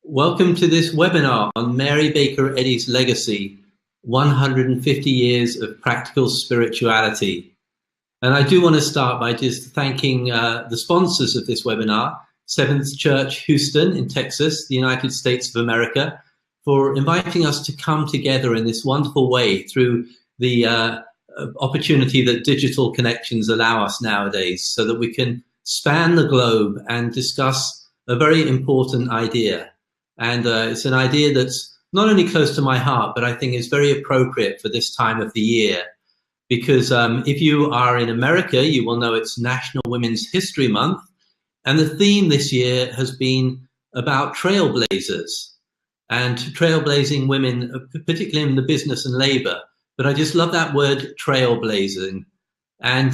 Welcome to this webinar on Mary Baker Eddy's legacy, 150 years of practical spirituality. And I do want to start by just thanking the sponsors of this webinar, Seventh Church Houston in Texas, the United States of America, for inviting us to come together in this wonderful way through the opportunity that digital connections allow us nowadays, so that we can span the globe and discuss a very important idea. And it's an idea that's not only close to my heart, but I think is very appropriate for this time of the year. Because if you are in America, you will know it's National Women's History Month. And the theme this year has been about trailblazers and trailblazing women, particularly in the business and labor. But I just love that word, trailblazing. And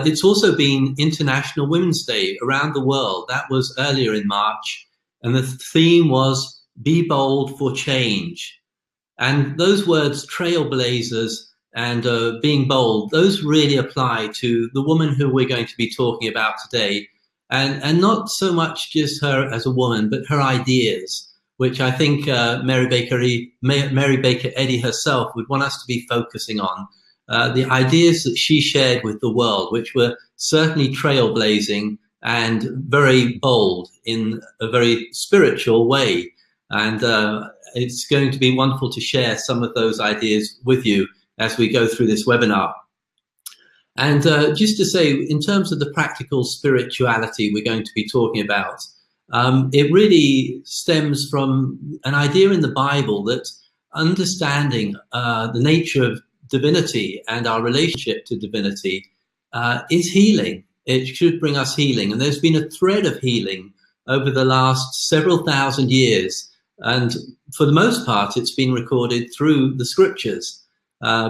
it's also been International Women's Day around the world. That was earlier in March. And the theme was Be Bold for Change. And those words, trailblazers and being bold, those really apply to the woman who we're going to be talking about today. And not so much just her as a woman, but her ideas, which I think Mary Baker Eddy herself would want us to be focusing on. The ideas that she shared with the world, which were certainly trailblazing and very bold in a very spiritual way. And it's going to be wonderful to share some of those ideas with you as we go through this webinar. And just to say, in terms of the practical spirituality we're going to be talking about, it really stems from an idea in the Bible that understanding the nature of divinity and our relationship to divinity is healing. It should bring us healing. And there's been a thread of healing over the last several thousand years. And for the most part, it's been recorded through the scriptures,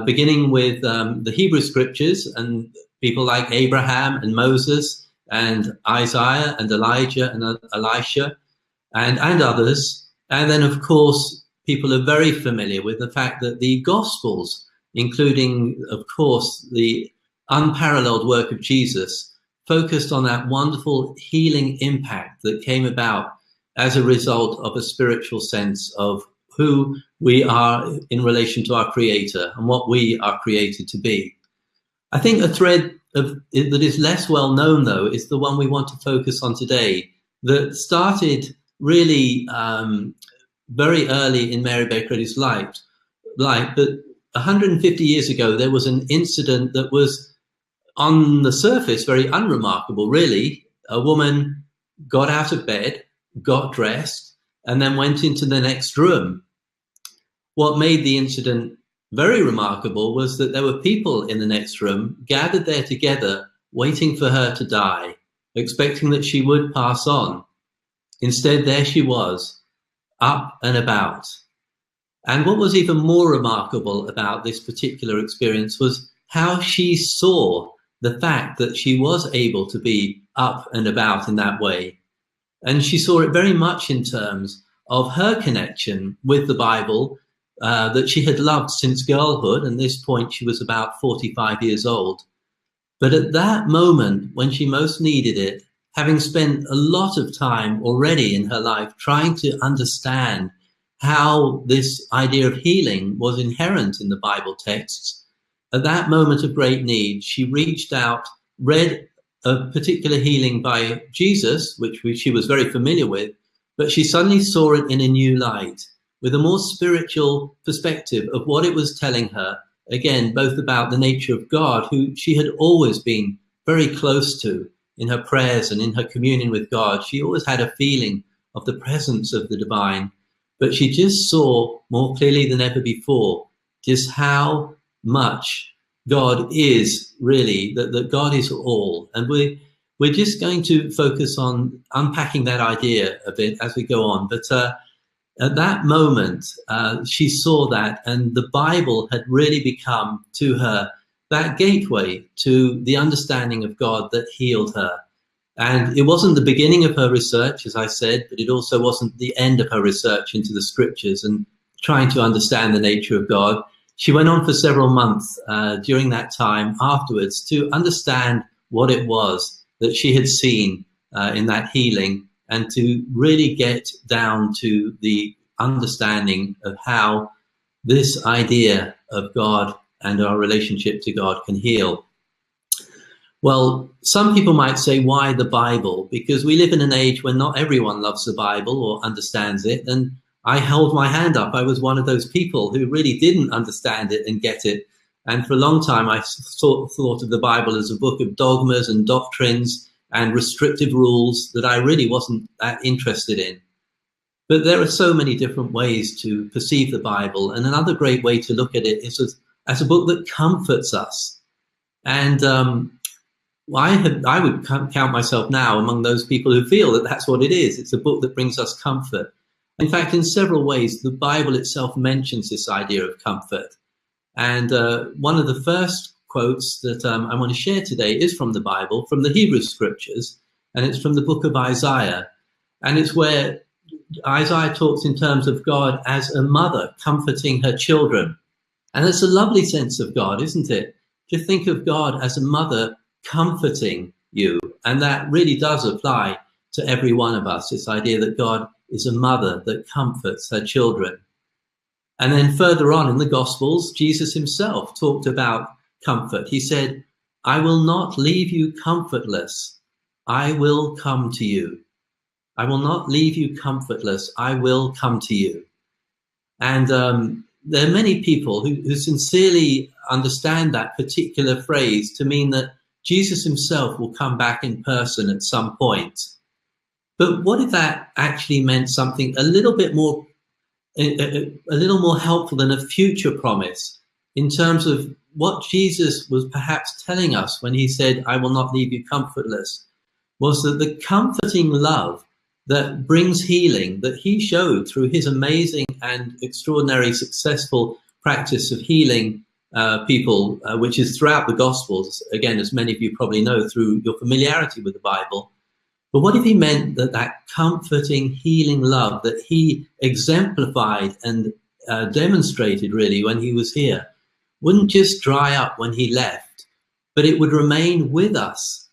beginning with the Hebrew scriptures and people like Abraham and Moses and Isaiah and Elijah and Elisha and others. And then, of course, people are very familiar with the fact that the Gospels, including, of course, the unparalleled work of Jesus, focused on that wonderful healing impact that came about as a result of a spiritual sense of who we are in relation to our Creator and what we are created to be. I think a thread that is less well known, though, is the one we want to focus on today, that started really very early in Mary Baker Eddy's life. But 150 years ago, there was an incident that was on the surface very unremarkable, really. A woman got out of bed, got dressed, and then went into the next room. What made the incident very remarkable was that there were people in the next room gathered there together, waiting for her to die, expecting that she would pass on. Instead, there she was, up and about. And what was even more remarkable about this particular experience was how she saw the fact that she was able to be up and about in that way. And she saw it very much in terms of her connection with the Bible that she had loved since girlhood. And at this point, she was about 45 years old. But at that moment, when she most needed it, having spent a lot of time already in her life trying to understand how this idea of healing was inherent in the Bible texts, at that moment of great need, she reached out, read a particular healing by Jesus, which she was very familiar with, but she suddenly saw it in a new light, with a more spiritual perspective of what it was telling her, again, both about the nature of God, who she had always been very close to in her prayers and in her communion with God. She always had a feeling of the presence of the divine, but she just saw more clearly than ever before just how much God is really, that God is all. And we're just going to focus on unpacking that idea a bit as we go on. But at that moment, she saw that, and the Bible had really become to her that gateway to the understanding of God that healed her. And it wasn't the beginning of her research, as I said, but it also wasn't the end of her research into the scriptures and trying to understand the nature of God. She went on for several months during that time afterwards to understand what it was that she had seen in that healing and to really get down to the understanding of how this idea of God and our relationship to God can heal. Well, some people might say, why the Bible? Because we live in an age when not everyone loves the Bible or understands it. And I hold my hand up. I was one of those people who really didn't understand it and get it. And for a long time, I thought of the Bible as a book of dogmas and doctrines and restrictive rules that I really wasn't that interested in. But there are so many different ways to perceive the Bible. And another great way to look at it is as a book that comforts us. And I would count myself now among those people who feel that that's what it is. It's a book that brings us comfort. In fact, in several ways, the Bible itself mentions this idea of comfort. And one of the first quotes that I want to share today is from the Bible, from the Hebrew Scriptures, and it's from the book of Isaiah. And it's where Isaiah talks in terms of God as a mother comforting her children. And it's a lovely sense of God, isn't it? To think of God as a mother comforting you. And that really does apply to every one of us, this idea that God is a mother that comforts her children. And then further on in the Gospels, Jesus himself talked about comfort. He said, I will not leave you comfortless. I will come to you. I will not leave you comfortless. I will come to you. And there are many people who sincerely understand that particular phrase to mean that Jesus himself will come back in person at some point. But what if that actually meant something a little bit more, a little more helpful than a future promise in terms of what Jesus was perhaps telling us when he said, I will not leave you comfortless, was that the comforting love that brings healing that he showed through his amazing and extraordinary successful practice of healing people, which is throughout the Gospels, again, as many of you probably know through your familiarity with the Bible. But what if he meant that that comforting, healing love that he exemplified and demonstrated really when he was here wouldn't just dry up when he left, but it would remain with us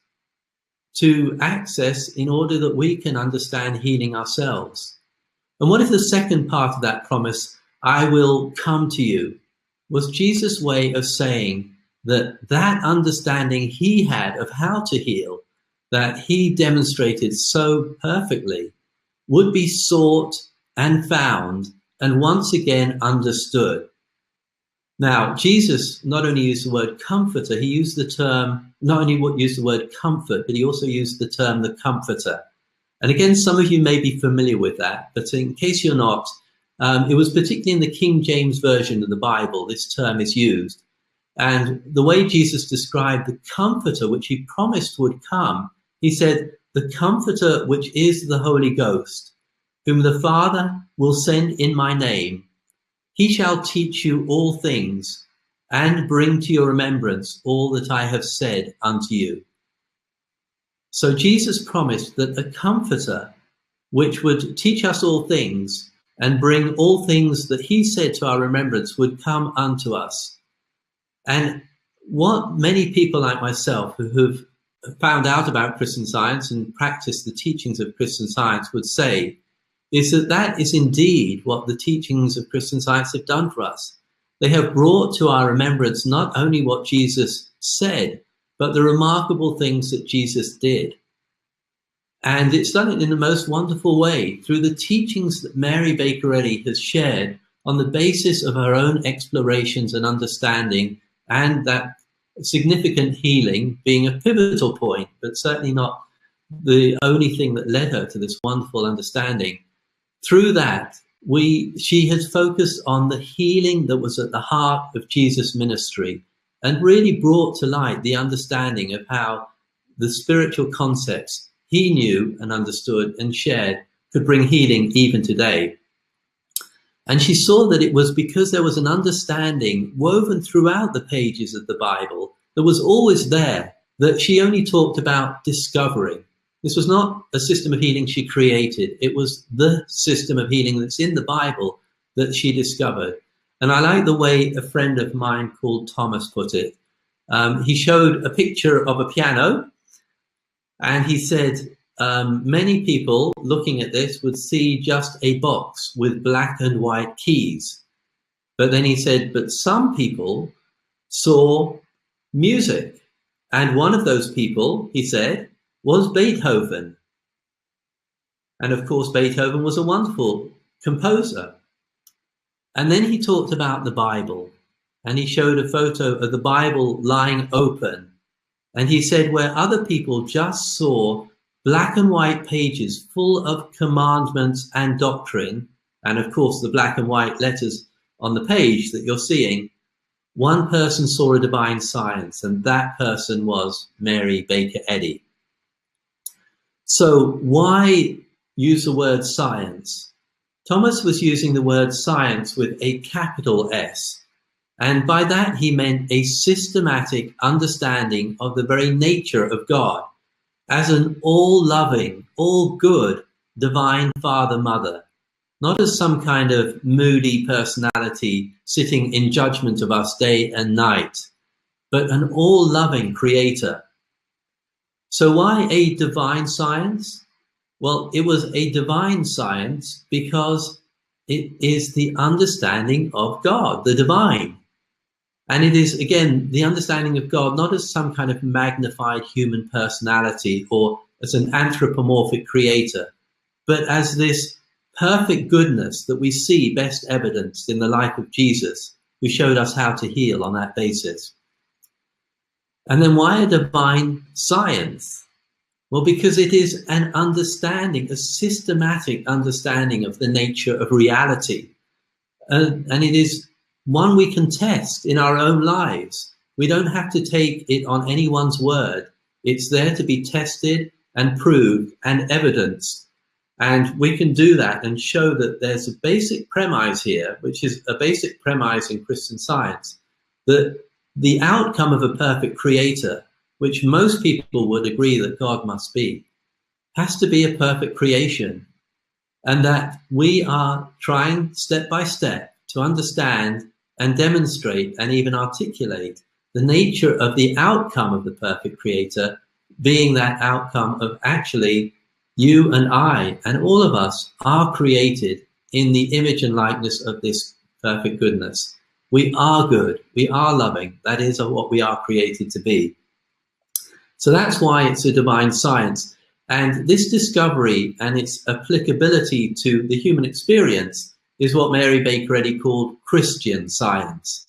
to access in order that we can understand healing ourselves? And what if the second part of that promise, I will come to you, was Jesus' way of saying that that understanding he had of how to heal, that he demonstrated so perfectly, would be sought and found and once again understood. Now, Jesus not only used the word comforter, he used the term, not only used the word comfort, but he also used the term the comforter. And again, some of you may be familiar with that, but in case you're not, it was particularly in the King James Version of the Bible, this term is used. And the way Jesus described the comforter, which he promised would come, he said, the comforter, which is the Holy Ghost, whom the Father will send in my name, he shall teach you all things and bring to your remembrance all that I have said unto you. So Jesus promised that a comforter, which would teach us all things and bring all things that he said to our remembrance, would come unto us. And what many people like myself who have found out about Christian Science and practiced the teachings of Christian Science would say is that that is indeed what the teachings of Christian Science have done for us. They have brought to our remembrance not only what Jesus said, but the remarkable things that Jesus did. And it's done it in the most wonderful way through the teachings that Mary Baker Eddy has shared on the basis of her own explorations and understanding, and that significant healing being a pivotal point, but certainly not the only thing that led her to this wonderful understanding. Through that, she has focused on the healing that was at the heart of Jesus' ministry and really brought to light the understanding of how the spiritual concepts he knew and understood and shared could bring healing even today. And she saw that it was because there was an understanding woven throughout the pages of the Bible that was always there, that she only talked about discovering. This was not a system of healing she created. It was the system of healing that's in the Bible that she discovered. And I like the way a friend of mine called Thomas put it. He showed a picture of a piano and he said, many people looking at this would see just a box with black and white keys. But then he said, but some people saw music. And one of those people, he said, was Beethoven. And of course, Beethoven was a wonderful composer. And then he talked about the Bible, and he showed a photo of the Bible lying open. And he said where other people just saw black and white pages full of commandments and doctrine, and of course the black and white letters on the page that you're seeing, one person saw a divine science, and that person was Mary Baker Eddy. So why use the word science? Thomas was using the word science with a capital S. And by that, he meant a systematic understanding of the very nature of God as an all-loving, all-good divine Father, Mother, not as some kind of moody personality sitting in judgment of us day and night, but an all-loving creator. So why a divine science? Well, it was a divine science because it is the understanding of God, the divine. And it is, again, the understanding of God not as some kind of magnified human personality or as an anthropomorphic creator, but as this perfect goodness that we see best evidenced in the life of Jesus, who showed us how to heal on that basis. And then why a divine science? Well, because it is an understanding, a systematic understanding of the nature of reality. And it is one we can test in our own lives. We don't have to take it on anyone's word. It's there to be tested and proved and evidenced. And we can do that and show that there's a basic premise here, which is a basic premise in Christian Science, that the outcome of a perfect creator, which most people would agree that God must be, has to be a perfect creation. And that we are trying step by step to understand and demonstrate and even articulate the nature of the outcome of the perfect creator, being that outcome of actually you and I and all of us are created in the image and likeness of this perfect goodness. We are good, we are loving, that is what we are created to be. So that's why it's a divine science. And this discovery and its applicability to the human experience is what Mary Baker Eddy called Christian Science.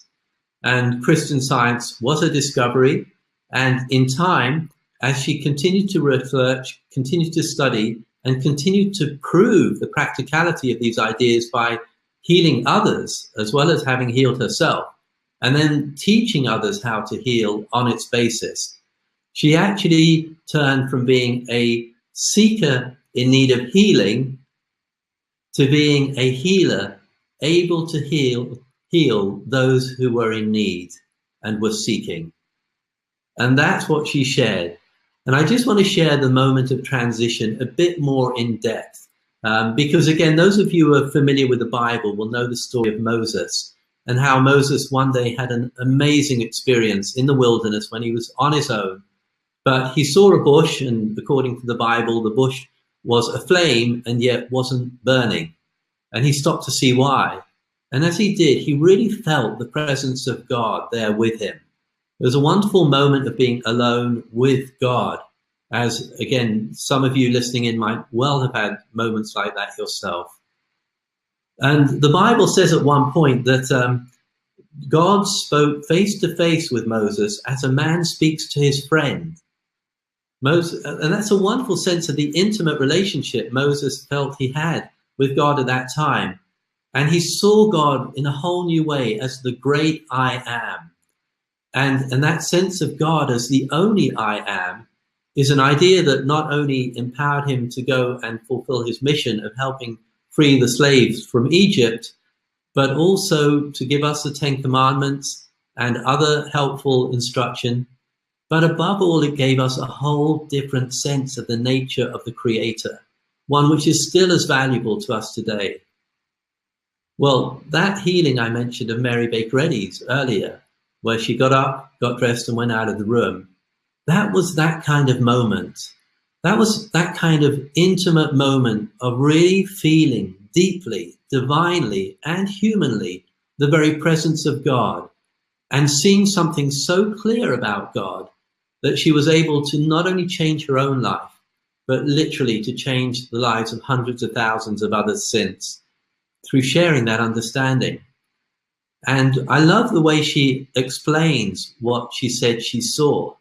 And Christian Science was a discovery, and in time, as she continued to research, continued to study, and continued to prove the practicality of these ideas by healing others, as well as having healed herself, and then teaching others how to heal on its basis, she actually turned from being a seeker in need of healing to being a healer, able to heal those who were in need and were seeking. And that's what she shared. And I just want to share the moment of transition a bit more in depth, because again, those of you who are familiar with the Bible will know the story of Moses and how Moses one day had an amazing experience in the wilderness when he was on his own. But he saw a bush, and according to the Bible, the bush was aflame and yet wasn't burning. And he stopped to see why. And as he did, he really felt the presence of God there with him. It was a wonderful moment of being alone with God, as, again, some of you listening in might well have had moments like that yourself. And the Bible says at one point that God spoke face to face with Moses as a man speaks to his friend. Moses, and that's a wonderful sense of the intimate relationship Moses felt he had with God at that time. And he saw God in a whole new way as the great I am. And that sense of God as the only I am is an idea that not only empowered him to go and fulfill his mission of helping free the slaves from Egypt, but also to give us the 10 Commandments and other helpful instruction. But above all, it gave us a whole different sense of the nature of the Creator, one which is still as valuable to us today. Well, that healing I mentioned of Mary Baker Eddy's earlier, where she got up, got dressed and went out of the room, that was that kind of moment. That was that kind of intimate moment of really feeling deeply, divinely, and humanly the very presence of God, and seeing something so clear about God that she was able to not only change her own life, but literally to change the lives of hundreds of thousands of others since, through sharing that understanding. And I love the way she explains what she said she saw.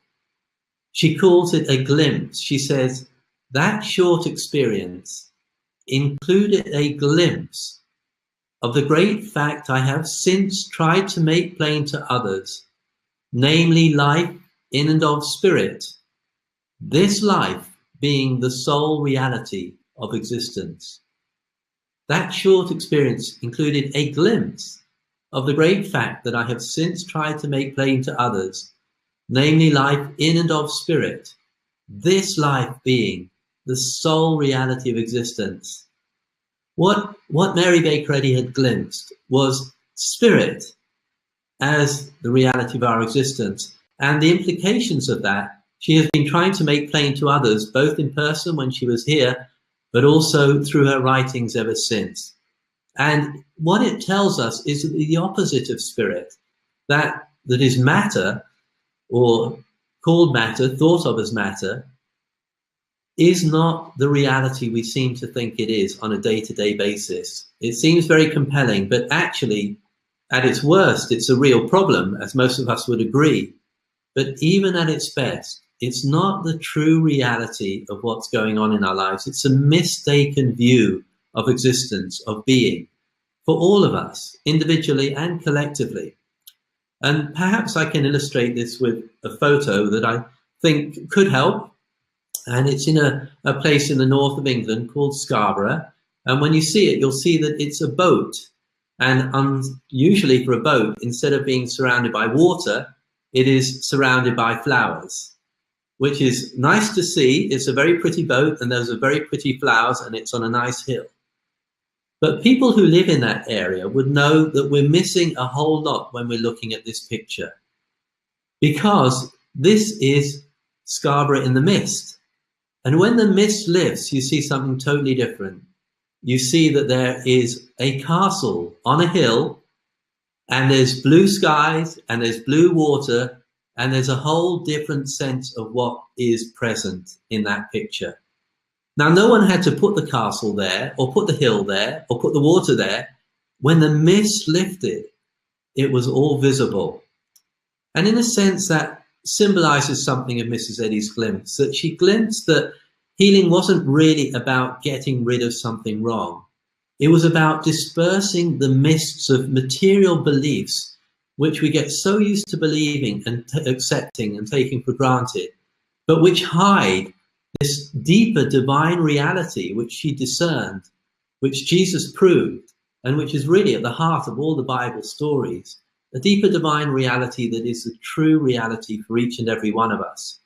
She calls it a glimpse. She says, that short experience included a glimpse of the great fact I have since tried to make plain to others, namely life in and of spirit, this life being the sole reality of existence. That short experience included a glimpse of the great fact that I have since tried to make plain to others, namely life in and of spirit, this life being the sole reality of existence. What Mary Baker Eddy had glimpsed was spirit as the reality of our existence, and the implications of that she has been trying to make plain to others, both in person when she was here, but also through her writings ever since. And what it tells us is the opposite of spirit, that is matter, or called matter, thought of as matter, is not the reality we seem to think it is on a day-to-day basis. It seems very compelling, but actually, at its worst, it's a real problem, as most of us would agree. But even at its best, it's not the true reality of what's going on in our lives. It's a mistaken view of existence, of being, for all of us, individually and collectively. And perhaps I can illustrate this with a photo that I think could help. And it's in a place in the north of England called Scarborough. And when you see it, you'll see that it's a boat. And usually for a boat, instead of being surrounded by water, it is surrounded by flowers, which is nice to see. It's a very pretty boat, and those are very pretty flowers, and it's on a nice hill. But people who live in that area would know that we're missing a whole lot when we're looking at this picture, because this is Scarborough in the mist. And when the mist lifts, you see something totally different. You see that there is a castle on a hill, and there's blue skies, and there's blue water, and there's a whole different sense of what is present in that picture. Now, no one had to put the castle there, or put the hill there, or put the water there. When the mist lifted, it was all visible. And in a sense, that symbolizes something of Mrs. Eddy's glimpse, that she glimpsed that healing wasn't really about getting rid of something wrong. It was about dispersing the mists of material beliefs, which we get so used to believing and accepting and taking for granted, but which hide this deeper divine reality which she discerned, which Jesus proved, and which is really at the heart of all the Bible stories, a deeper divine reality that is the true reality for each and every one of us.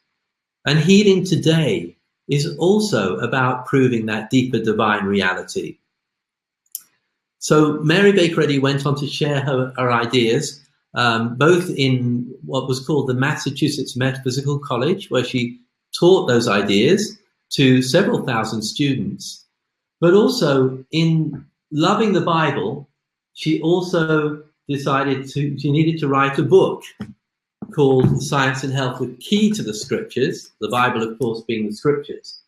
And healing today is also about proving that deeper divine reality. So Mary Baker Eddy went on to share her ideas, both in what was called the Massachusetts Metaphysical College, where she taught those ideas to several thousand students, but also in loving the Bible, she also decided she needed to write a book called Science and Health with Key to the Scriptures, the Bible, of course, being the Scriptures.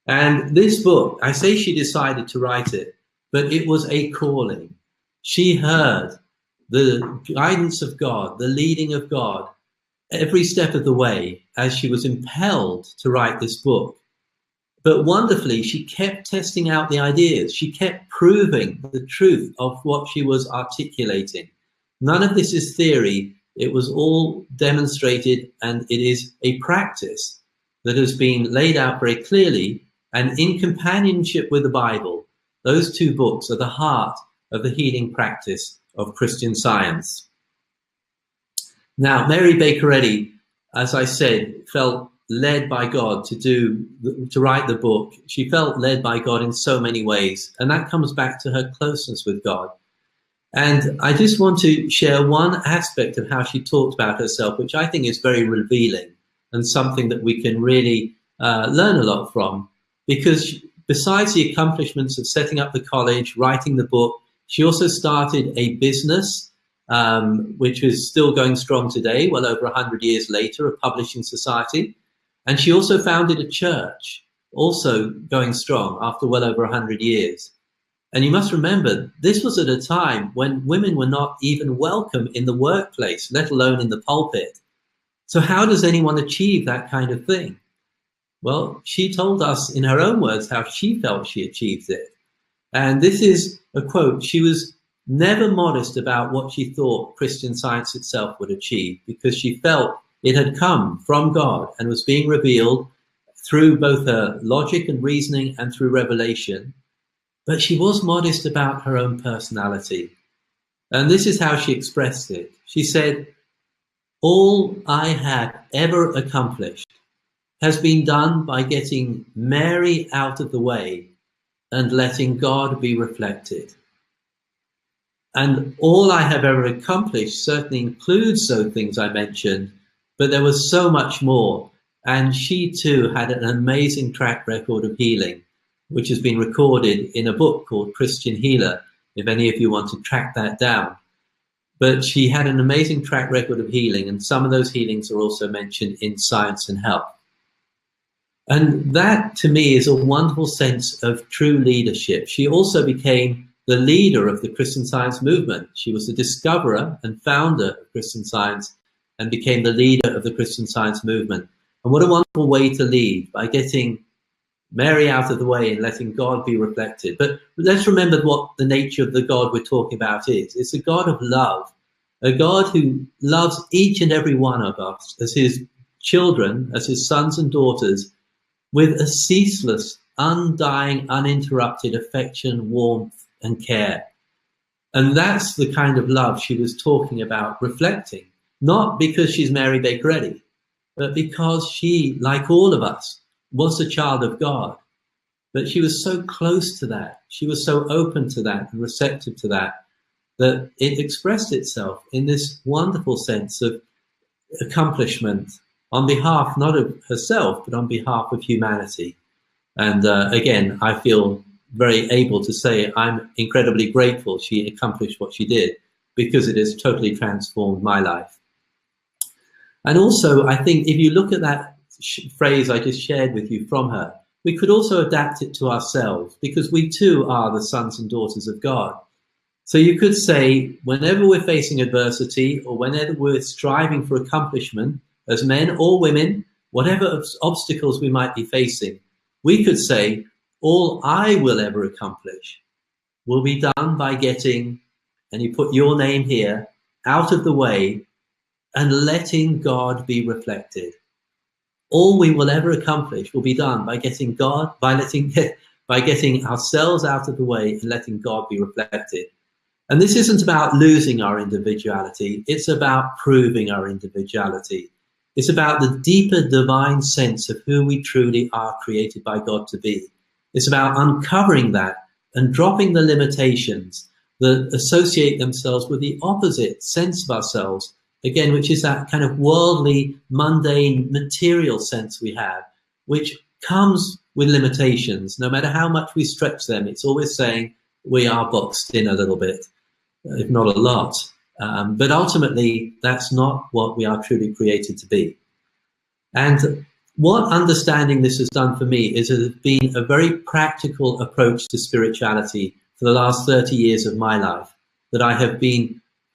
And this book, I say she decided to write it, but it was a calling. She heard the guidance of God, the leading of God, every step of the way as she was impelled to write this book. But wonderfully, she kept testing out the ideas. She kept proving the truth of what she was articulating. None of this is theory. It was all demonstrated, and it is a practice that has been laid out very clearly. And in companionship with the Bible, those two books are the heart of the healing practice of Christian Science. Now, Mary Baker Eddy, as I said, felt led by God to write the book. She felt led by God in so many ways, and that comes back to her closeness with God. And I just want to share one aspect of how she talked about herself, which I think is very revealing and something that we can really learn a lot from, because besides the accomplishments of setting up the college, writing the book, she also started a business, which is still going strong today, well over 100 years later, a publishing society. And she also founded a church, also going strong after well over 100 years. And you must remember, this was at a time when women were not even welcome in the workplace, let alone in the pulpit. So how does anyone achieve that kind of thing? Well, she told us in her own words how she felt she achieved it. And this is a quote: she was never modest about what she thought Christian Science itself would achieve, because she felt it had come from God and was being revealed through both her logic and reasoning and through revelation. But she was modest about her own personality. And this is how she expressed it. She said, "All I have ever accomplished has been done by getting Mary out of the way and letting God be reflected. And all I have ever accomplished certainly includes those things I mentioned, but there was so much more." And she too had an amazing track record of healing, which has been recorded in a book called Christian Healer, if any of you want to track that down. But she had an amazing track record of healing, and some of those healings are also mentioned in Science and Health. And that, to me, is a wonderful sense of true leadership. She also became the leader of the Christian Science movement. She was the discoverer and founder of Christian Science and became the leader of the Christian Science movement. And what a wonderful way to lead, by getting Mary out of the way and letting God be reflected. But let's remember what the nature of the God we're talking about is. It's a God of love, a God who loves each and every one of us as his children, as his sons and daughters, with a ceaseless, undying, uninterrupted affection, warmth, and care. And that's the kind of love she was talking about reflecting, not because she's Mary Baker Eddy, but because she, like all of us, was a child of God. But she was so close to that, she was so open to that and receptive to that, that it expressed itself in this wonderful sense of accomplishment on behalf not of herself, but on behalf of humanity. And again, I feel very able to say I'm incredibly grateful she accomplished what she did, because it has totally transformed my life. And also, I think if you look at that phrase I just shared with you from her, we could also adapt it to ourselves, because we too are the sons and daughters of God. So you could say, whenever we're facing adversity, or whenever we're striving for accomplishment, as men or women, whatever obstacles we might be facing, we could say, all I will ever accomplish will be done by getting, and you put your name here, out of the way and letting God be reflected. All we will ever accomplish will be done by getting God, by getting ourselves out of the way and letting God be reflected. And this isn't about losing our individuality. It's about proving our individuality. It's about the deeper divine sense of who we truly are created by God to be. It's about uncovering that and dropping the limitations that associate themselves with the opposite sense of ourselves, again, which is that kind of worldly, mundane, material sense we have, which comes with limitations. No matter how much we stretch them, it's always saying we are boxed in a little bit, if not a lot. But ultimately, that's not what we are truly created to be. And what understanding this has done for me is it has been a very practical approach to spirituality for the last 30 years of my life, that I have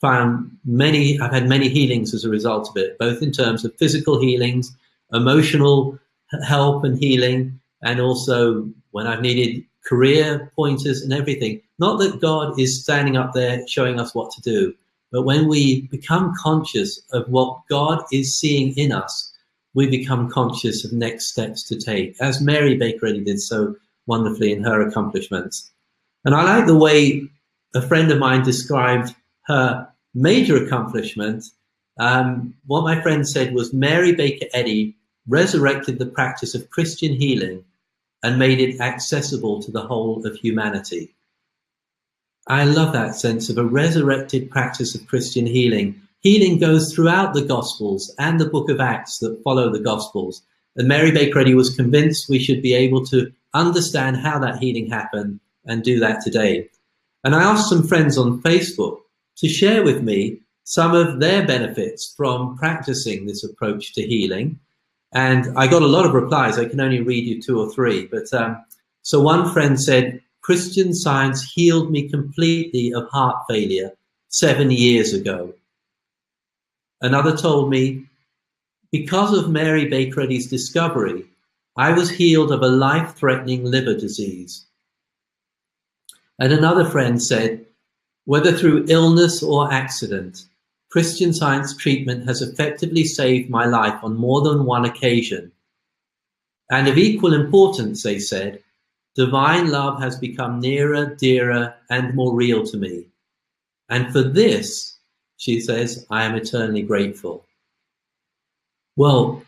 I've had many healings as a result of it, both in terms of physical healings, emotional help and healing, and also when I've needed career pointers and everything. Not that God is standing up there showing us what to do, but when we become conscious of what God is seeing in us, we become conscious of next steps to take, as Mary Baker Eddy did so wonderfully in her accomplishments. And I like the way a friend of mine described her major accomplishment. What my friend said was, Mary Baker Eddy resurrected the practice of Christian healing and made it accessible to the whole of humanity. I love that sense of a resurrected practice of Christian healing. Healing goes throughout the Gospels and the book of Acts that follow the Gospels. And Mary Baker Eddy was convinced we should be able to understand how that healing happened and do that today. And I asked some friends on Facebook to share with me some of their benefits from practicing this approach to healing. And I got a lot of replies. I can only read you 2 or 3. But so one friend said, Christian Science healed me completely of heart failure 7 years ago. Another told me, because of Mary Baker Eddy's discovery, I was healed of a life-threatening liver disease. And another friend said, whether through illness or accident, Christian Science treatment has effectively saved my life on more than one occasion. And of equal importance, they said, divine love has become nearer, dearer, and more real to me. And for this, she says, I am eternally grateful. Well,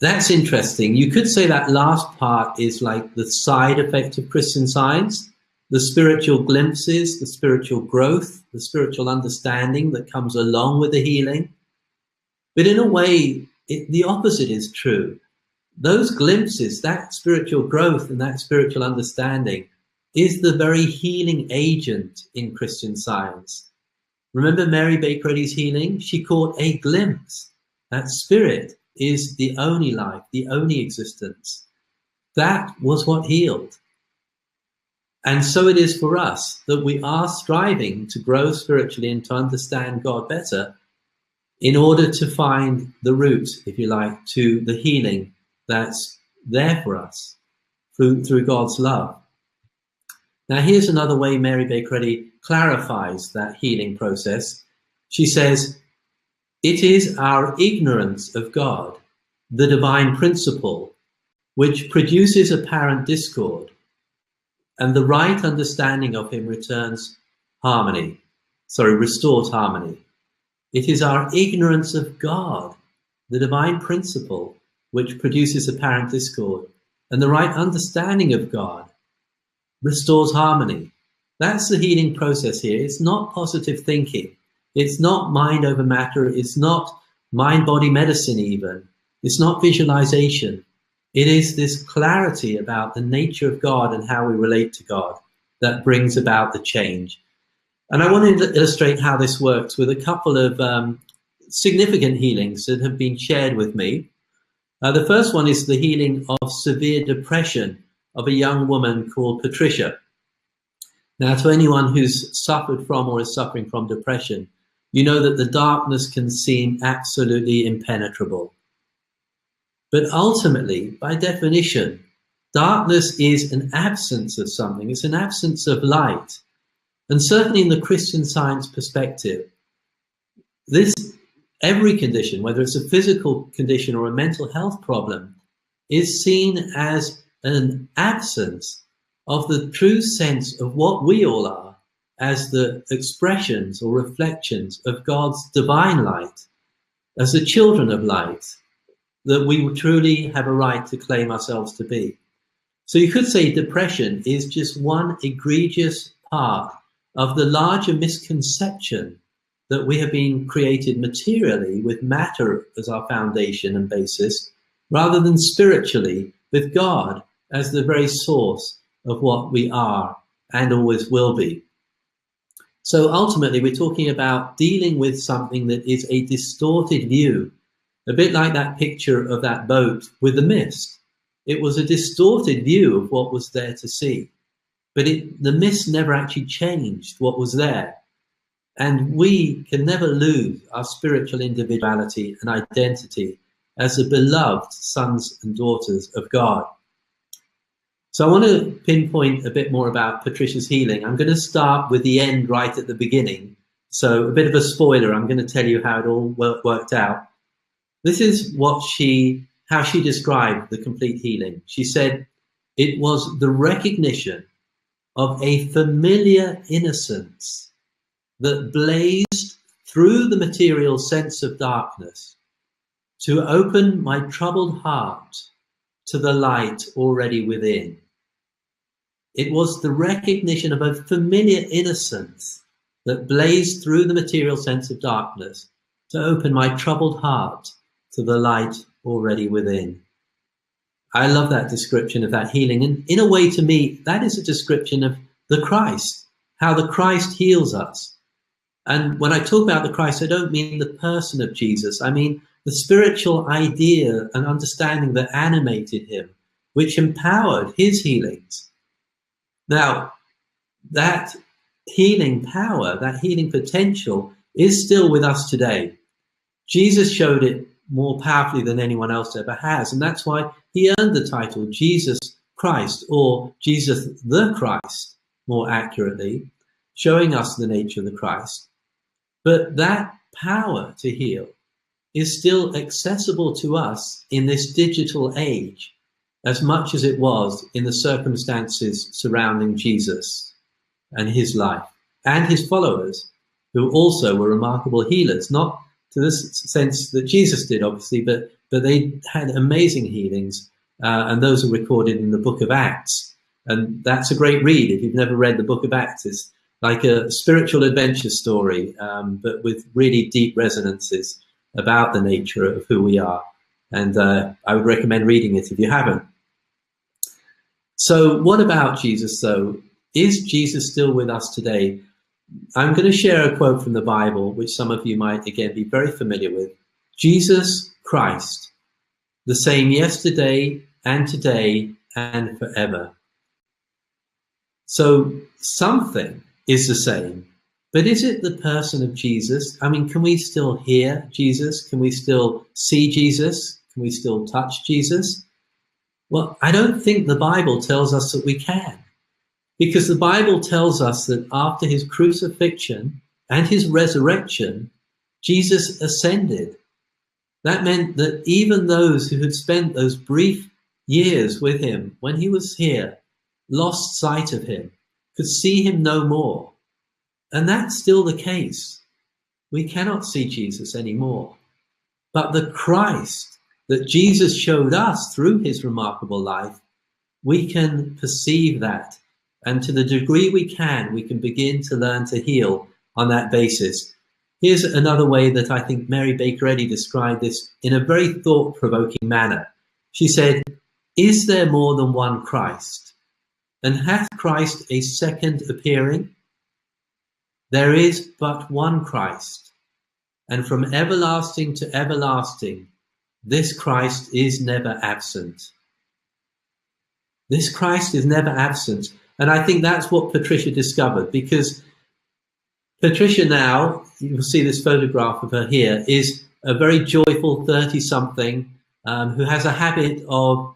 that's interesting. You could say that last part is like the side effect of Christian Science, the spiritual glimpses, the spiritual growth, the spiritual understanding that comes along with the healing. But in a way, the opposite is true. Those glimpses, that spiritual growth and that spiritual understanding is the very healing agent in Christian Science. Remember Mary Baker Eddy's healing? She caught a glimpse. That spirit is the only life, the only existence. That was what healed. And so it is for us that we are striving to grow spiritually and to understand God better in order to find the route, if you like, to the healing that's there for us through God's love. Now, here's another way Mary Baker Eddy clarifies that healing process. She says, it is our ignorance of God, the divine principle, which produces apparent discord, and the right understanding of him restores harmony. It is our ignorance of God, the divine principle, which produces apparent discord, and the right understanding of God restores harmony. That's the healing process here. It's not positive thinking. It's not mind over matter. It's not mind-body medicine even. It's not visualization. It is this clarity about the nature of God and how we relate to God that brings about the change. And I want to illustrate how this works with a couple of significant healings that have been shared with me. The first one is the healing of severe depression of a young woman called Patricia. Now, to anyone who's suffered from or is suffering from depression, you know that the darkness can seem absolutely impenetrable. But ultimately, by definition, darkness is an absence of something. It's an absence of light. And certainly in the Christian Science perspective, every condition, whether it's a physical condition or a mental health problem, is seen as an absence of the true sense of what we all are as the expressions or reflections of God's divine light, as the children of light, that we truly have a right to claim ourselves to be. So you could say depression is just one egregious part of the larger misconception that we have been created materially with matter as our foundation and basis, rather than spiritually with God as the very source of what we are and always will be. So ultimately, we're talking about dealing with something that is a distorted view, a bit like that picture of that boat with the mist. It was a distorted view of what was there to see, but the mist never actually changed what was there. And we can never lose our spiritual individuality and identity as the beloved sons and daughters of God. So I want to pinpoint a bit more about Patricia's healing. I'm going to start with the end right at the beginning. So a bit of a spoiler, I'm going to tell you how it all worked out. This is how she described the complete healing. She said, it was the recognition of a familiar innocence that blazed through the material sense of darkness to open my troubled heart to the light already within. It was the recognition of a familiar innocence that blazed through the material sense of darkness to open my troubled heart to the light already within. I love that description of that healing. And in a way, to me, that is a description of the Christ, how the Christ heals us. And when I talk about the Christ, I don't mean the person of Jesus. I mean the spiritual idea and understanding that animated him, which empowered his healings. Now, that healing power, that healing potential is still with us today. Jesus showed it more powerfully than anyone else ever has. And that's why he earned the title Jesus Christ, or Jesus the Christ, more accurately, showing us the nature of the Christ. But that power to heal is still accessible to us in this digital age as much as it was in the circumstances surrounding Jesus and his life and his followers, who also were remarkable healers, not to the sense that Jesus did, obviously, but they had amazing healings, and those are recorded in the book of Acts. And that's a great read. If you've never read the book of Acts, it's like a spiritual adventure story, but with really deep resonances about the nature of who we are. And I would recommend reading it if you haven't. So what about Jesus, though? Is Jesus still with us today? I'm going to share a quote from the Bible, which some of you might, again, be very familiar with. Jesus Christ, the same yesterday and today and forever. So something is the same, but is it the person of Jesus? I mean, can we still hear Jesus? Can we still see Jesus? Can we still touch Jesus? Well, I don't think the Bible tells us that we can. Because the Bible tells us that after his crucifixion and his resurrection, Jesus ascended. That meant that even those who had spent those brief years with him when he was here lost sight of him, could see him no more. And that's still the case. We cannot see Jesus anymore. But the Christ that Jesus showed us through his remarkable life, we can perceive that. And to the degree we can begin to learn to heal on that basis. Here's another way that I think Mary Baker Eddy described this in a very thought-provoking manner. She said, "Is there more than one Christ? And hath Christ a second appearing? There is but one Christ, and from everlasting to everlasting, this Christ is never absent." This Christ is never absent. And I think that's what Patricia discovered, because Patricia now, you'll see this photograph of her here, is a very joyful 30-something who has a habit of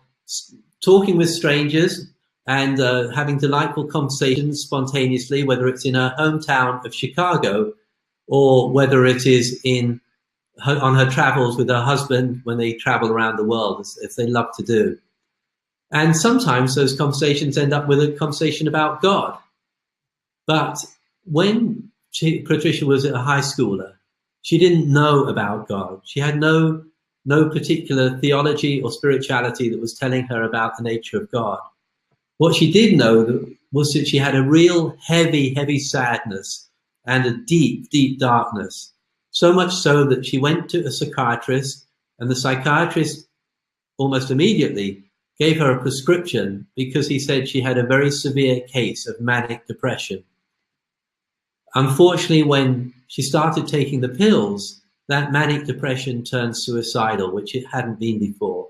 talking with strangers and having delightful conversations spontaneously, whether it's in her hometown of Chicago or whether it is on her travels with her husband when they travel around the world, as they love to do. And sometimes those conversations end up with a conversation about God. But when Patricia was a high schooler, she didn't know about God. She had no particular theology or spirituality that was telling her about the nature of God. What she did know was that she had a real heavy, heavy sadness and a deep, deep darkness. So much so that she went to a psychiatrist, and the psychiatrist almost immediately gave her a prescription because he said she had a very severe case of manic depression. Unfortunately, when she started taking the pills, that manic depression turned suicidal, which it hadn't been before.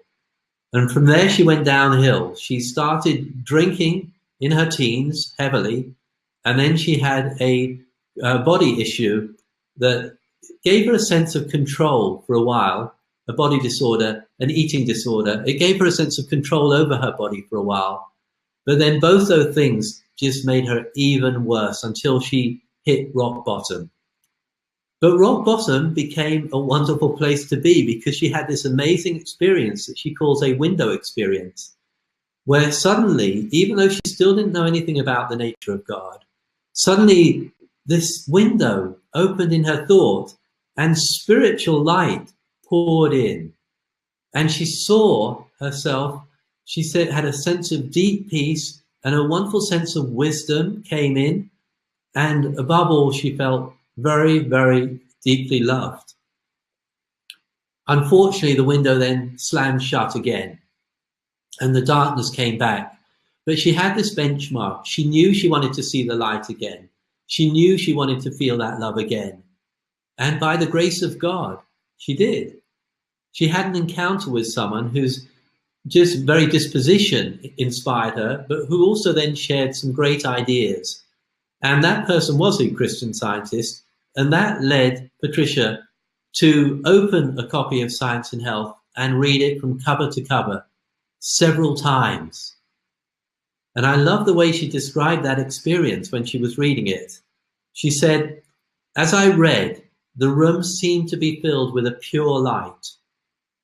And from there, she went downhill. She started drinking in her teens heavily, and then she had a body issue that gave her a sense of control for a while, a body disorder, an eating disorder. It gave her a sense of control over her body for a while. But then both those things just made her even worse until she hit rock bottom. But rock bottom became a wonderful place to be because she had this amazing experience that she calls a window experience, where suddenly, even though she still didn't know anything about the nature of God, suddenly this window opened in her thought and spiritual light poured in. And she saw herself, she said, had a sense of deep peace and a wonderful sense of wisdom came in. And above all, she felt very, very deeply loved. Unfortunately, the window then slammed shut again. and the darkness came back. But she had this benchmark. She knew she wanted to see the light again. She knew she wanted to feel that love again. And by the grace of God, she did. She had an encounter with someone whose just very disposition inspired her, but who also then shared some great ideas. And that person was a Christian Scientist, and that led Patricia to open a copy of Science and Health and read it from cover to cover several times. And I love the way she described that experience when she was reading it. She said, "As I read, the room seemed to be filled with a pure light.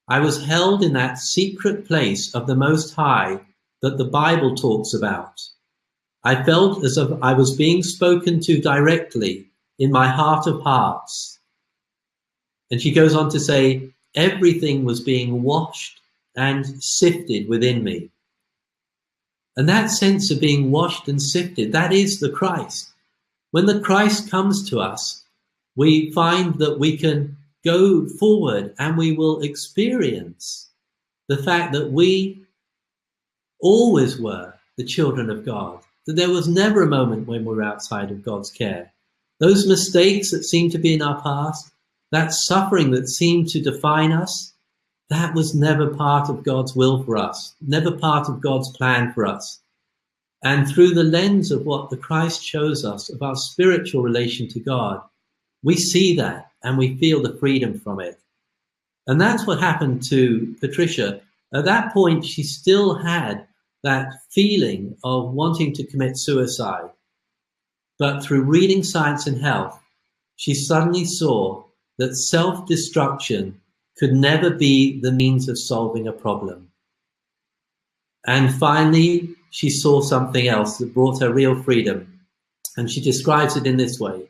I was held in that secret place of the Most High that the Bible talks about. I felt as if I was being spoken to directly in my heart of hearts." And she goes on to say, everything was being washed and sifted within me. And that sense of being washed and sifted, that is the Christ. When the Christ comes to us, we find that we can go forward and we will experience the fact that we always were the children of God, that there was never a moment when we were outside of God's care. Those mistakes that seem to be in our past, that suffering that seemed to define us, that was never part of God's will for us, never part of God's plan for us. And through the lens of what the Christ shows us of our spiritual relation to God, we see that and we feel the freedom from it. And that's what happened to Patricia. At that point, she still had that feeling of wanting to commit suicide. But through reading Science and Health, she suddenly saw that self-destruction could never be the means of solving a problem. And finally, she saw something else that brought her real freedom. And she describes it in this way.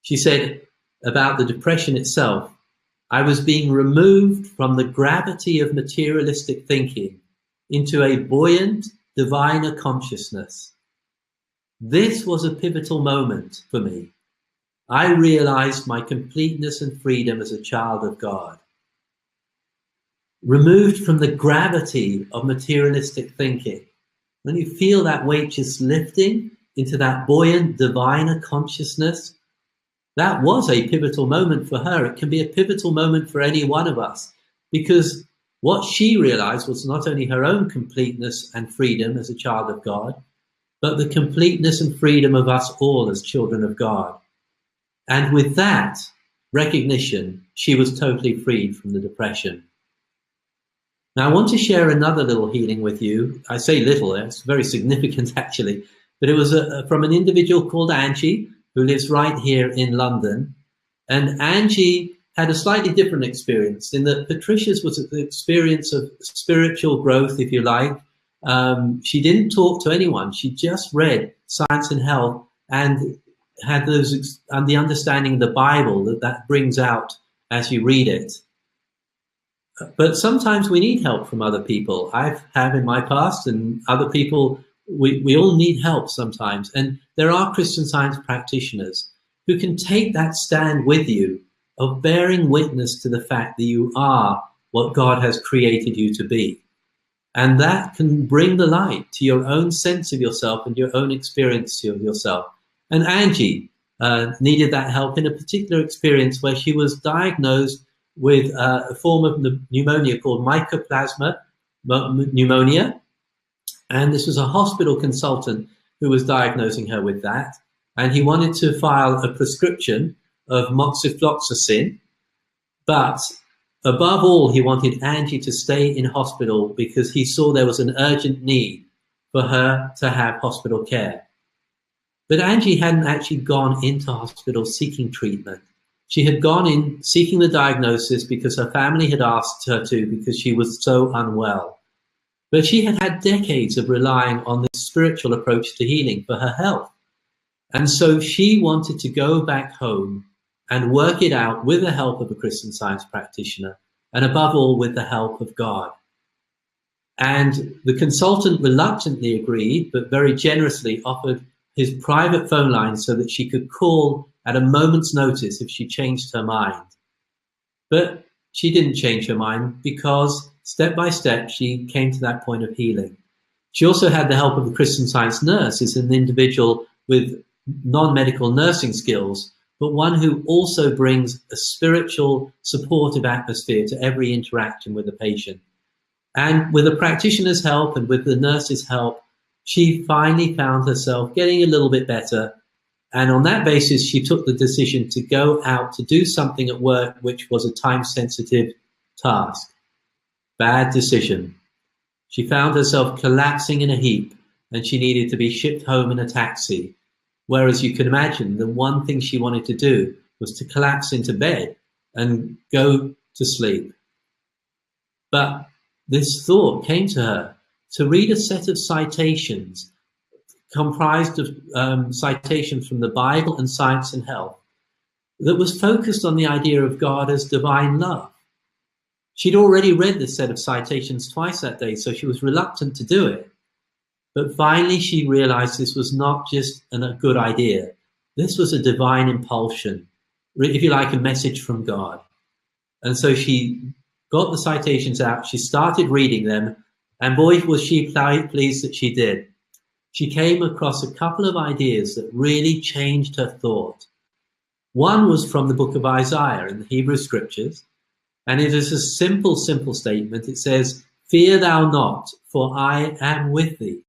She said about the depression itself, "I was being removed from the gravity of materialistic thinking into a buoyant, diviner consciousness. This was a pivotal moment for me. I realized my completeness and freedom as a child of God." Removed from the gravity of materialistic thinking. When you feel that weight just lifting into that buoyant, diviner consciousness, that was a pivotal moment for her. It can be a pivotal moment for any one of us, because what she realized was not only her own completeness and freedom as a child of God, but the completeness and freedom of us all as children of God. And with that recognition, she was totally freed from the depression. Now, I want to share another little healing with you. I say little, it's very significant actually, but it was from an individual called Angie, who lives right here in London. And Angie had a slightly different experience in that Patricia's was the experience of spiritual growth, if you like. She didn't talk to anyone. She just read Science and Health and had those and the understanding of the Bible that brings out as you read it. But sometimes we need help from other people. I have in my past, and other people, we all need help sometimes. And there are Christian Science practitioners who can take that stand with you of bearing witness to the fact that you are what God has created you to be. And that can bring the light to your own sense of yourself and your own experience of yourself. And Angie needed that help in a particular experience where she was diagnosed with a form of pneumonia called mycoplasma pneumonia. And this was a hospital consultant who was diagnosing her with that. And he wanted to file a prescription of moxifloxacin. But above all, he wanted Angie to stay in hospital because he saw there was an urgent need for her to have hospital care. But Angie hadn't actually gone into hospital seeking treatment. She had gone in seeking the diagnosis because her family had asked her to, because she was so unwell. But she had had decades of relying on this spiritual approach to healing for her health. And so she wanted to go back home and work it out with the help of a Christian Science practitioner, and above all, with the help of God. And the consultant reluctantly agreed, but very generously offered his private phone line so that she could call at a moment's notice if she changed her mind. But she didn't change her mind because step by step, she came to that point of healing. She also had the help of a Christian Science nurse, who's an individual with non-medical nursing skills, but one who also brings a spiritual, supportive atmosphere to every interaction with the patient. And with the practitioner's help and with the nurse's help, she finally found herself getting a little bit better. And on that basis, she took the decision to go out to do something at work, which was a time-sensitive task. Bad decision. She found herself collapsing in a heap, and she needed to be shipped home in a taxi. Whereas you can imagine the one thing she wanted to do was to collapse into bed and go to sleep. But this thought came to her to read a set of citations comprised of citations from the Bible and Science and Health that was focused on the idea of God as divine love. She'd already read this set of citations twice that day, so she was reluctant to do it. But finally, she realized this was not just a good idea. This was a divine impulsion, if you like, a message from God. And so she got the citations out, she started reading them, and boy, was she pleased that she did. She came across a couple of ideas that really changed her thought. One was from the book of Isaiah in the Hebrew Scriptures, and it is a simple statement. It says, "Fear thou not, for I am with thee.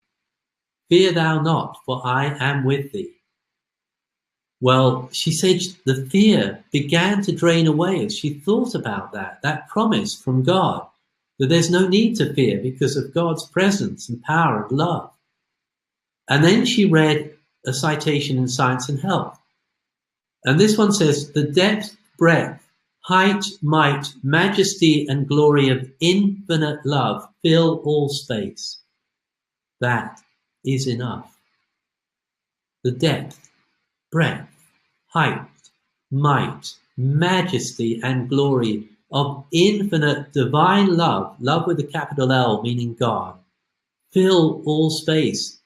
Fear thou not, for I am with thee." Well, she said the fear began to drain away as she thought about that promise from God, that there's no need to fear because of God's presence and power and love. And then she read a citation in Science and Health. And this one says, "The depth, breadth, height, might, majesty, and glory of infinite love fill all space. That is enough." The depth, breadth, height, might, majesty, and glory of infinite divine love, love with a capital L, meaning God, fill all space.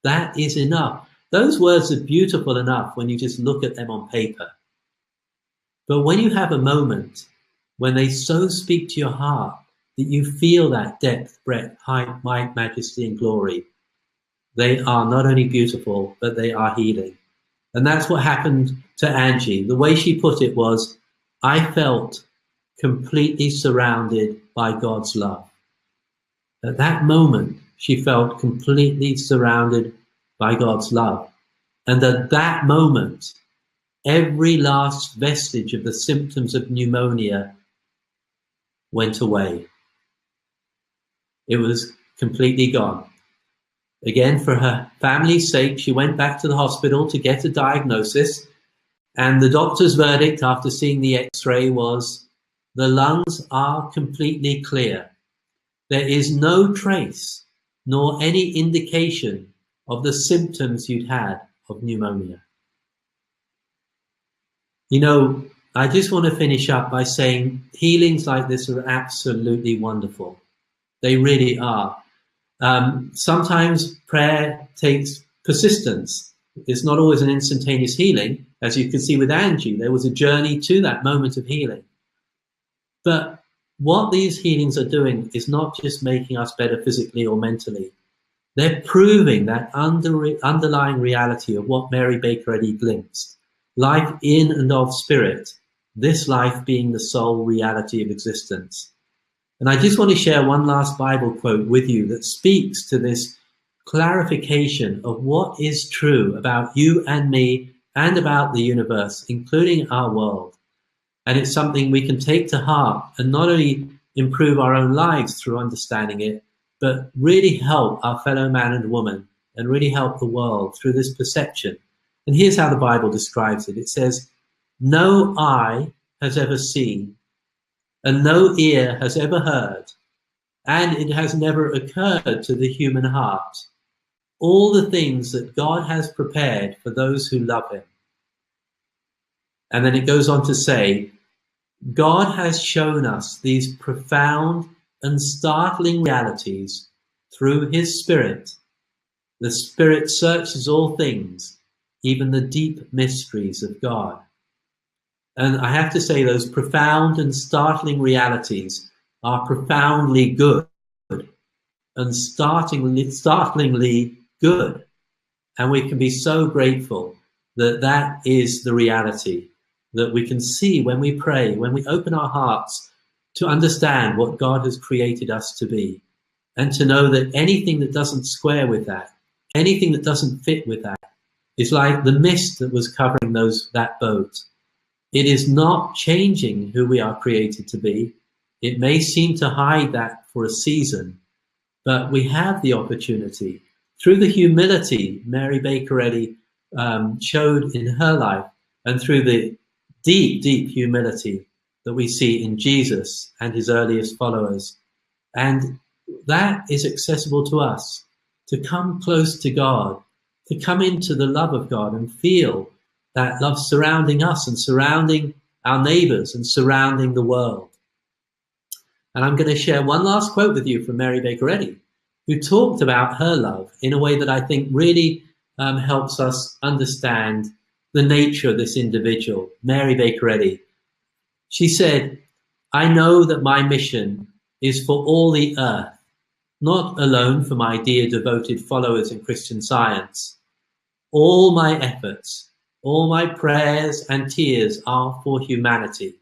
That is enough. Those words are beautiful enough when you just look at them on paper. But when you have a moment when they so speak to your heart that you feel that depth, breadth, height, might, majesty, and glory, they are not only beautiful, but they are healing. And that's what happened to Angie. The way she put it was, "I felt completely surrounded by God's love." At that moment, she felt completely surrounded by God's love. And at that moment, every last vestige of the symptoms of pneumonia went away. It was completely gone. Again, for her family's sake, she went back to the hospital to get a diagnosis, and the doctor's verdict after seeing the X-ray was, "The lungs are completely clear. There is no trace nor any indication of the symptoms you'd had of pneumonia." You know, I just want to finish up by saying healings like this are absolutely wonderful. They really are. Sometimes prayer takes persistence. It's not always an instantaneous healing. As you can see with Angie, there was a journey to that moment of healing. But what these healings are doing is not just making us better physically or mentally. They're proving that underlying reality of what Mary Baker Eddy glimpsed. Life in and of spirit, this life being the sole reality of existence. And I just want to share one last Bible quote with you that speaks to this clarification of what is true about you and me and about the universe, including our world. And it's something we can take to heart and not only improve our own lives through understanding it, but really help our fellow man and woman and really help the world through this perception. And here's how the Bible describes it. It says, "No eye has ever seen, and no ear has ever heard, and it has never occurred to the human heart, all the things that God has prepared for those who love him." And then it goes on to say, "God has shown us these profound and startling realities through his Spirit. The Spirit searches all things, even the deep mysteries of God." And I have to say, those profound and startling realities are profoundly good and startlingly good. And we can be so grateful that that is the reality, that we can see when we pray, when we open our hearts to understand what God has created us to be, and to know that anything that doesn't square with that, anything that doesn't fit with that, is like the mist that was covering that boat. It is not changing who we are created to be. It may seem to hide that for a season, but we have the opportunity through the humility Mary Baker Eddy showed in her life, and through the deep, deep humility that we see in Jesus and his earliest followers. And that is accessible to us, to come close to God, to come into the love of God and feel that love surrounding us and surrounding our neighbors and surrounding the world. And I'm going to share one last quote with you from Mary Baker Eddy, who talked about her love in a way that I think really helps us understand the nature of this individual, Mary Baker Eddy. She said, "I know that my mission is for all the earth, not alone for my dear devoted followers in Christian Science. All my efforts, all my prayers and tears are for humanity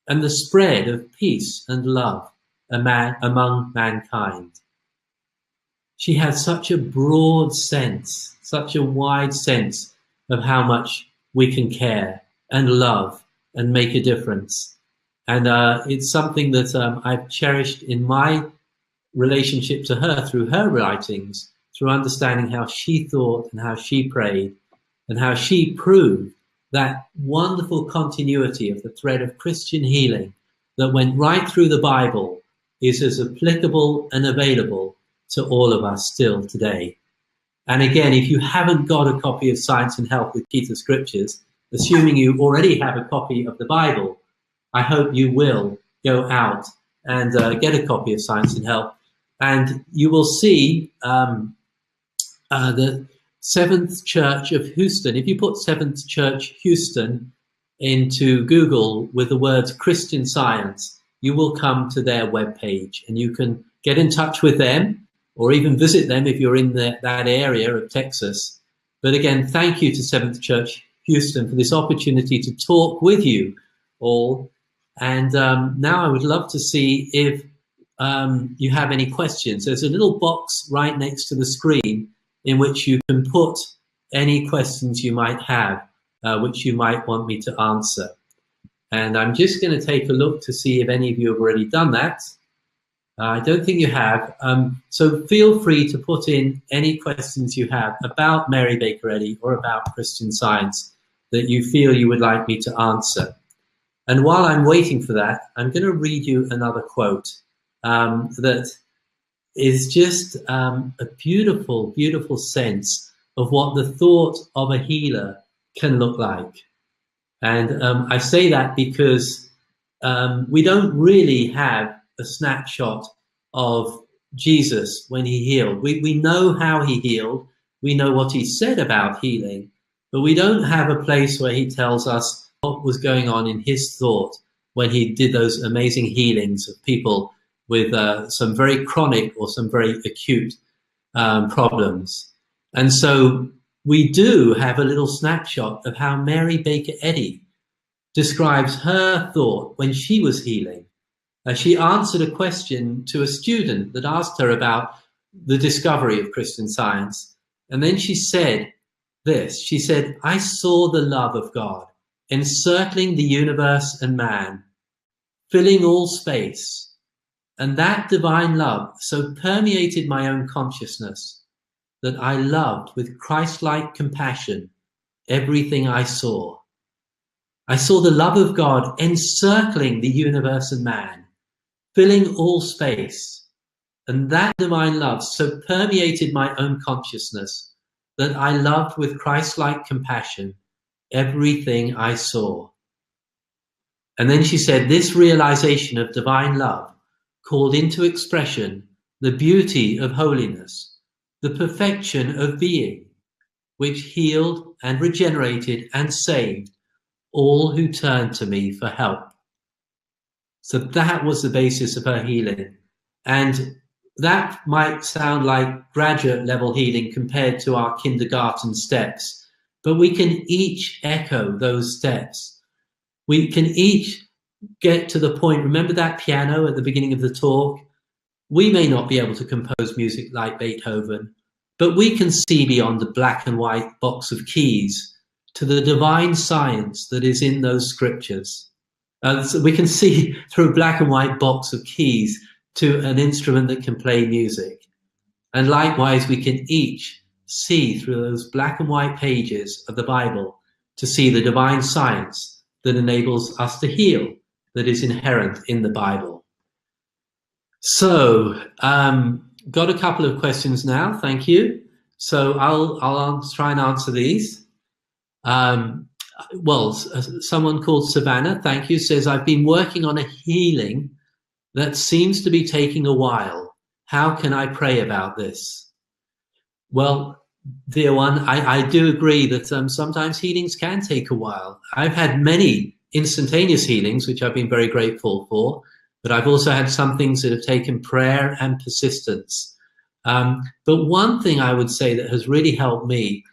and the spread of peace and love among mankind." She had such a broad sense, such a wide sense of how much we can care and love and make a difference. And it's something that I've cherished in my relationship to her through her writings, through understanding how she thought and how she prayed, and how she proved that wonderful continuity of the thread of Christian healing that went right through the Bible is as applicable and available to all of us still today. And again, if you haven't got a copy of Science and Health, the Key to Scriptures, assuming you already have a copy of the Bible, I hope you will go out and get a copy of Science and Health. And you will see the Seventh Church of Houston. If you put Seventh Church Houston into Google with the words Christian Science, you will come to their webpage, and you can get in touch with them or even visit them if you're in that area of Texas. But again, thank you to Seventh Church Houston for this opportunity to talk with you all. And now I would love to see if you have any questions. There's a little box right next to the screen in which you can put any questions you might have, which you might want me to answer. And I'm just going to take a look to see if any of you have already done that. I don't think you have. So feel free to put in any questions you have about Mary Baker Eddy or about Christian Science that you feel you would like me to answer. And while I'm waiting for that, I'm going to read you another quote that is just a beautiful, beautiful sense of what the thought of a healer can look like. And I say that because we don't really have a snapshot of Jesus when he healed. We know how he healed. We know what he said about healing, but we don't have a place where he tells us what was going on in his thought when he did those amazing healings of people with some very chronic or some very acute problems. And so we do have a little snapshot of how Mary Baker Eddy describes her thought when she was healing. She answered a question to a student that asked her about the discovery of Christian Science. And then she said this, she said, "I saw the love of God encircling the universe and man, filling all space. And that divine love so permeated my own consciousness that I loved with Christ-like compassion everything I saw. I saw the love of God encircling the universe and man, filling all space. And that divine love so permeated my own consciousness that I loved with Christ-like compassion everything I saw." And then she said, this realization of divine love called into expression the beauty of holiness, the perfection of being, which healed and regenerated and saved all who turned to me for help. So that was the basis of her healing. And that might sound like graduate level healing compared to our kindergarten steps, but we can each echo those steps. We can each get to the point. Remember that piano at the beginning of the talk? We may not be able to compose music like Beethoven, but we can see beyond the black and white box of keys to the divine science that is in those scriptures. So we can see through a black and white box of keys to an instrument that can play music. And likewise, we can each see through those black and white pages of the Bible to see the divine science that enables us to heal, that is inherent in the Bible. So, got a couple of questions now. Thank you. So I'll try and answer these. Well, someone called Savannah, thank you, says, I've been working on a healing that seems to be taking a while. How can I pray about this? Well, dear one, I do agree that sometimes healings can take a while. I've had many instantaneous healings, which I've been very grateful for, but I've also had some things that have taken prayer and persistence. But one thing I would say that has really helped me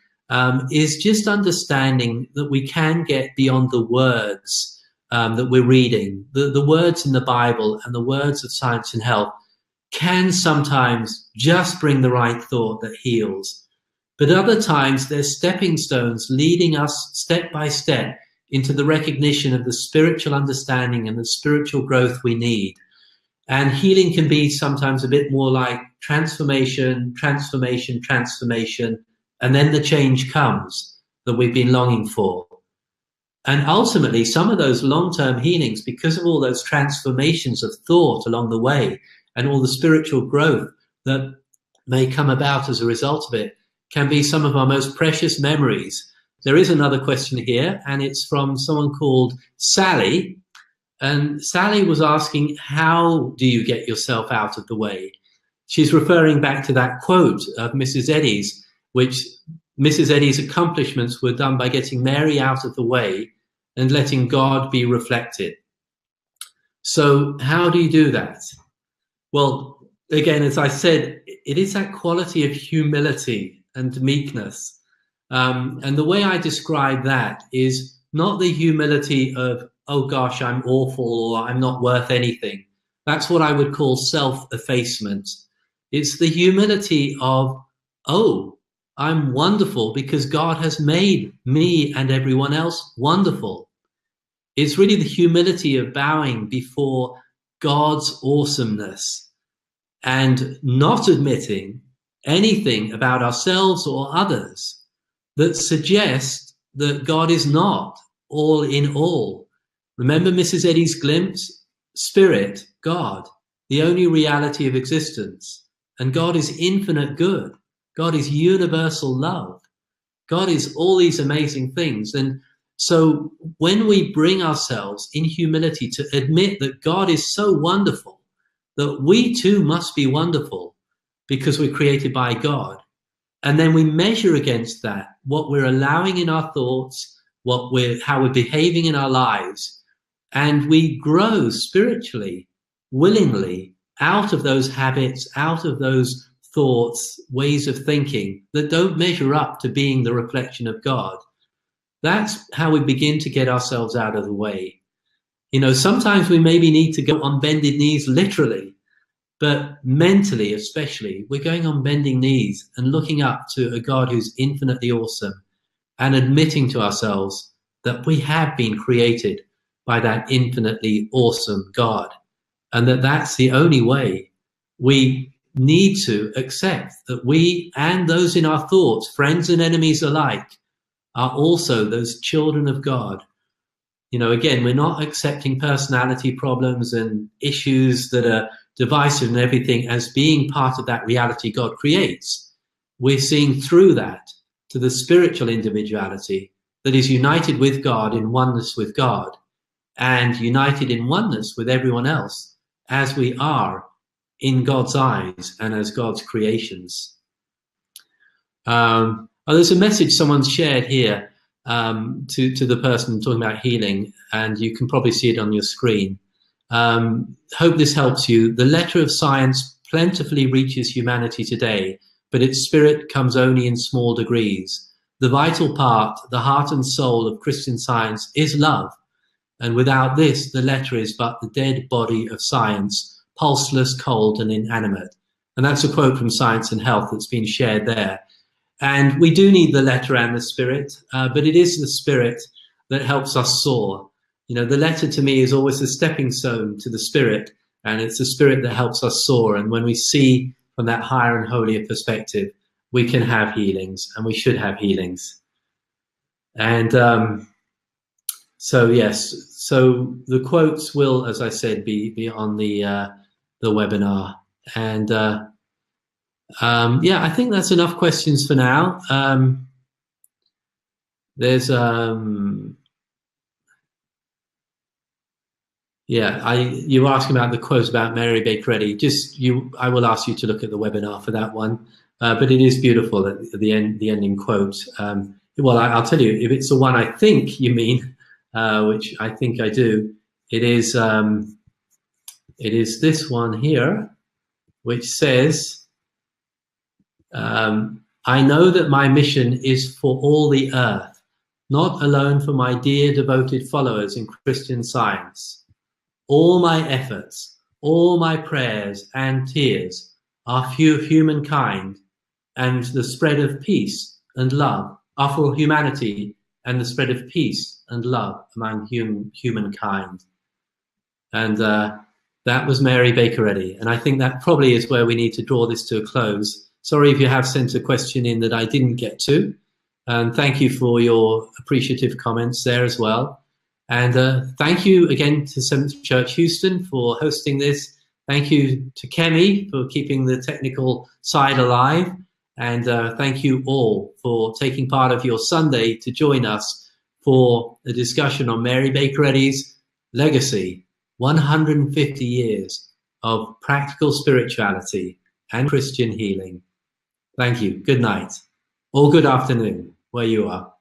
is just understanding that we can get beyond the words that we're reading. The words in the Bible and the words of science and health can sometimes just bring the right thought that heals. But other times they're stepping stones leading us step by step into the recognition of the spiritual understanding and the spiritual growth we need. And healing can be sometimes a bit more like transformation, transformation, transformation, and then the change comes that we've been longing for. And ultimately, some of those long-term healings, because of all those transformations of thought along the way and all the spiritual growth that may come about as a result of it, can be some of our most precious memories. There is another question here, and it's from someone called Sally. And Sally was asking, how do you get yourself out of the way? She's referring back to that quote of Mrs. Eddys, which Mrs. Eddy's accomplishments were done by getting Mary out of the way and letting God be reflected. So how do you do that? Well, again, as I said, it is that quality of humility and meekness. And the way I describe that is not the humility of, oh gosh, I'm awful or I'm not worth anything. That's what I would call self-effacement. It's the humility of, oh, I'm wonderful because God has made me and everyone else wonderful. It's really the humility of bowing before God's awesomeness and not admitting anything about ourselves or others that suggests that God is not all in all. Remember Mrs. Eddy's glimpse? Spirit, God, the only reality of existence. And God is infinite good. God is universal love. God is all these amazing things. And so when we bring ourselves in humility to admit that God is so wonderful, that we too must be wonderful because we're created by God. And then we measure against that what we're allowing in our thoughts, how we're behaving in our lives. And we grow spiritually, willingly, out of those habits, out of those thoughts, ways of thinking that don't measure up to being the reflection of God. That's how we begin to get ourselves out of the way. You know, sometimes we maybe need to go on bended knees literally, but mentally especially, we're going on bending knees and looking up to a God who's infinitely awesome and admitting to ourselves that we have been created by that infinitely awesome God, and that that's the only way. We need to accept that we and those in our thoughts, friends and enemies alike, are also those children of God. You know, again, we're not accepting personality problems and issues that are divisive and everything as being part of that reality God creates. We're seeing through that to the spiritual individuality that is united with God, in oneness with God, and united in oneness with everyone else as we are in God's eyes and as God's creations. There's a message someone's shared here to the person talking about healing, and you can probably see it on your screen. Hope this helps you. The letter of science plentifully reaches humanity today, but its spirit comes only in small degrees. The vital part, the heart and soul of Christian Science is love. And without this, the letter is but the dead body of science, pulseless, cold, and inanimate. And that's a quote from Science and Health that's been shared there. And we do need the letter and the spirit, but it is the spirit that helps us soar. You know, the letter to me is always a stepping stone to the spirit, and it's the spirit that helps us soar. And when we see from that higher and holier perspective, we can have healings, and we should have healings. And so, yes, so the quotes will, as I said, be on the webinar. And yeah, I think that's enough questions for now. There's yeah, you were asking about the quote about Mary Baker Eddy. I will ask you to look at the webinar for that one. But it is beautiful at the end, the ending quote. Well, I'll tell you, if it's the one I think you mean, which I think I do, it is this one here, which says, I know that my mission is for all the earth, not alone for my dear devoted followers in Christian Science. All my efforts, all my prayers and tears are for humankind and the spread of peace and love, are for humanity and the spread of peace and love among humankind. And that was Mary Baker Eddy. And I think that probably is where we need to draw this to a close. Sorry if you have sent a question in that I didn't get to. And thank you for your appreciative comments there as well. And thank you again to Seventh Church Houston for hosting this. Thank you to Kemi for keeping the technical side alive. And thank you all for taking part of your Sunday to join us for a discussion on Mary Baker Eddy's legacy, 150 years of practical spirituality and Christian healing. Thank you. Good night or good afternoon, where you are.